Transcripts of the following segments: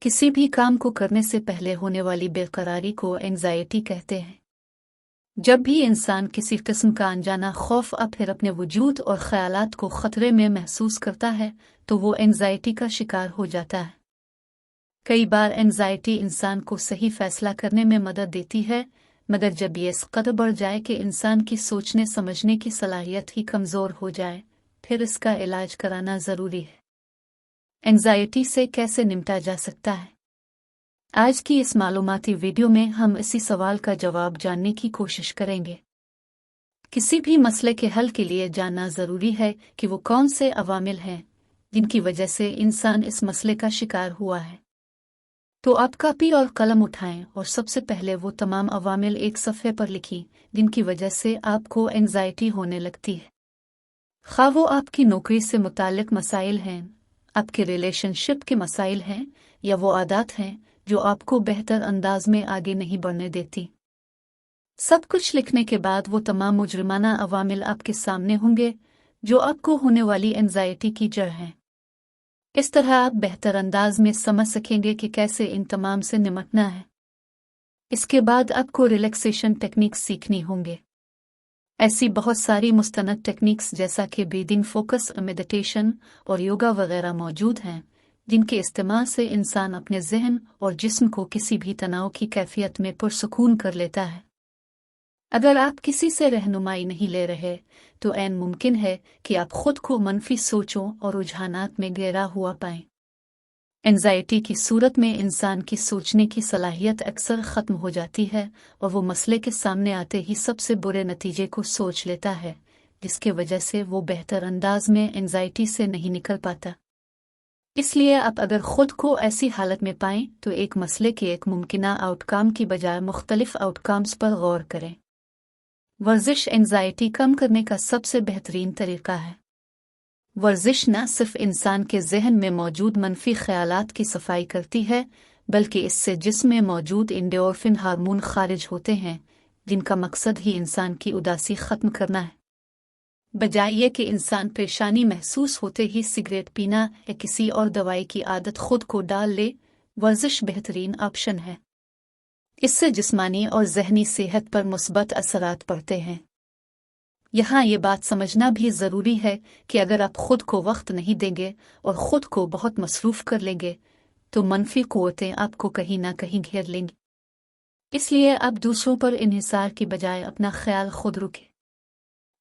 किसी भी काम को करने से पहले होने वाली बेकरारी को एंजाइटी कहते हैं। जब भी इंसान किसी किस्म का अनजाना खौफ या फिर अपने वजूद और ख्यालात को खतरे में महसूस करता है तो वो एंजाइटी का शिकार हो जाता है। कई बार एंजाइटी इंसान को सही फैसला करने में मदद देती है, मगर जब ये इस कदर बढ़ जाए कि इंसान की सोचने समझने की सलाहियत ही कमज़ोर हो जाए, फिर इसका इलाज कराना ज़रूरी है। एंजाइटी से कैसे निपटा जा सकता है? आज की इस मालूमाती वीडियो में हम इसी सवाल का जवाब जानने की कोशिश करेंगे। किसी भी मसले के हल के लिए जानना ज़रूरी है कि वो कौन से अवामिल हैं जिनकी वजह से इंसान इस मसले का शिकार हुआ है। तो आप कापी और कलम उठाएं और सबसे पहले वो तमाम अवामिल एक सफ़े पर लिखी जिनकी वजह से आपको एंजाइटी होने लगती है। खा वो आपकी नौकरी से मुताल्लिक मसाइल हैं, आपके रिलेशनशिप के मसाइल हैं, या वो आदत हैं जो आपको बेहतर अंदाज में आगे नहीं बढ़ने देती। सब कुछ लिखने के बाद वो तमाम मुजरिमाना अवामिल आपके सामने होंगे जो आपको होने वाली एंजाइटी की जड़ हैं। इस तरह आप बेहतर अंदाज में समझ सकेंगे कि कैसे इन तमाम से निपटना है। इसके बाद आपको रिलैक्सेशन टेक्निक्स सीखनी होंगे। ऐसी बहुत सारी मुस्तनद टेक्निक्स जैसा कि ब्रीदिंग, फोकस, मेडिटेशन और योगा वगैरह मौजूद हैं जिनके इस्तेमाल से इंसान अपने जहन और जिस्म को किसी भी तनाव की कैफियत में पुरसुकून कर लेता है। अगर आप किसी से रहनुमाई नहीं ले रहे तो ऐन मुमकिन है कि आप खुद को मनफी सोचों और रुझानात में गहरा हुआ पाएं। एंजाइटी की सूरत में इंसान की सोचने की सलाहियत अक्सर ख़त्म हो जाती है और वो मसले के सामने आते ही सबसे बुरे नतीजे को सोच लेता है, जिसके वजह से वो बेहतर अंदाज में एंजाइटी से नहीं निकल पाता। इसलिए आप अगर खुद को ऐसी हालत में पाएं तो एक मसले के एक मुमकिना आउटकम की बजाय मुख्तलिफ आउटकम्स पर गौर करें। वर्जिश एंजाइटी कम करने का सबसे बेहतरीन तरीका है। वर्जिश न सिर्फ इंसान के जहन में मौजूद मनफी ख्यालात की सफाई करती है, बल्कि इससे जिस्म में मौजूद एंडोर्फिन हार्मोन खारिज होते हैं, जिनका मकसद ही इंसान की उदासी ख़त्म करना है। बजाय ये कि इंसान परेशानी महसूस होते ही सिगरेट पीना या किसी और दवाई की आदत खुद को डाल ले, वर्जिश बेहतरीन ऑप्शन है। इससे जिस्मानी और जहनी सेहत पर मुस्बत असरात पड़ते हैं। यहाँ ये बात समझना भी ज़रूरी है कि अगर आप खुद को वक्त नहीं देंगे और ख़ुद को बहुत मसरूफ़ कर लेंगे तो मनफी क़ुव्वतें आपको कहीं ना कहीं घेर लेंगी। इसलिए आप दूसरों पर इन्हिसार की बजाय अपना ख्याल खुद रखें।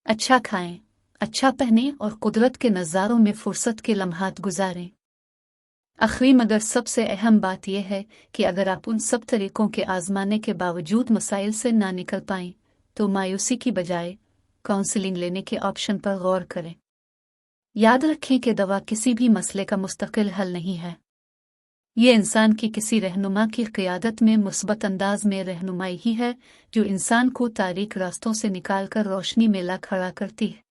अच्छा खाएं, अच्छा पहनें और कुदरत के नज़ारों में फ़ुर्सत के लम्हात गुजारें। आखिरी मगर सबसे अहम बात यह है कि अगर आप उन सब तरीक़ों के आज़माने के बावजूद मसाइल से ना निकल पाएं तो मायूसी की बजाय काउंसलिंग लेने के ऑप्शन पर गौर करें। याद रखें कि दवा किसी भी मसले का मुस्तकिल हल नहीं है। ये इंसान की किसी रहनुमा की क़ियादत में मुस्बत अंदाज में रहनुमाई ही है जो इंसान को तारीक रास्तों से निकालकर रोशनी में ला खड़ा करती है।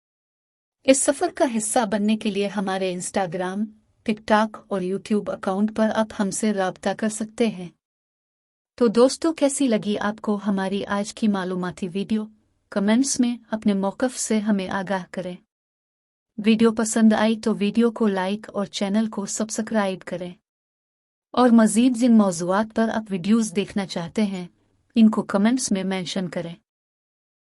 इस सफ़र का हिस्सा बनने के लिए हमारे इंस्टाग्राम, टिकटॉक और यूट्यूब अकाउंट पर आप हमसे राब्ता कर सकते हैं। तो दोस्तों, कैसी लगी आपको हमारी आज की मालूमाती वीडियो? कमेंट्स में अपने मौक़िफ़ से हमें आगाह करें। वीडियो पसंद आई तो वीडियो को लाइक और चैनल को सब्सक्राइब करें। और मज़ीद जिन मौज़ूआत पर आप वीडियोज़ देखना चाहते हैं, इनको कमेंट्स में मेंशन करें।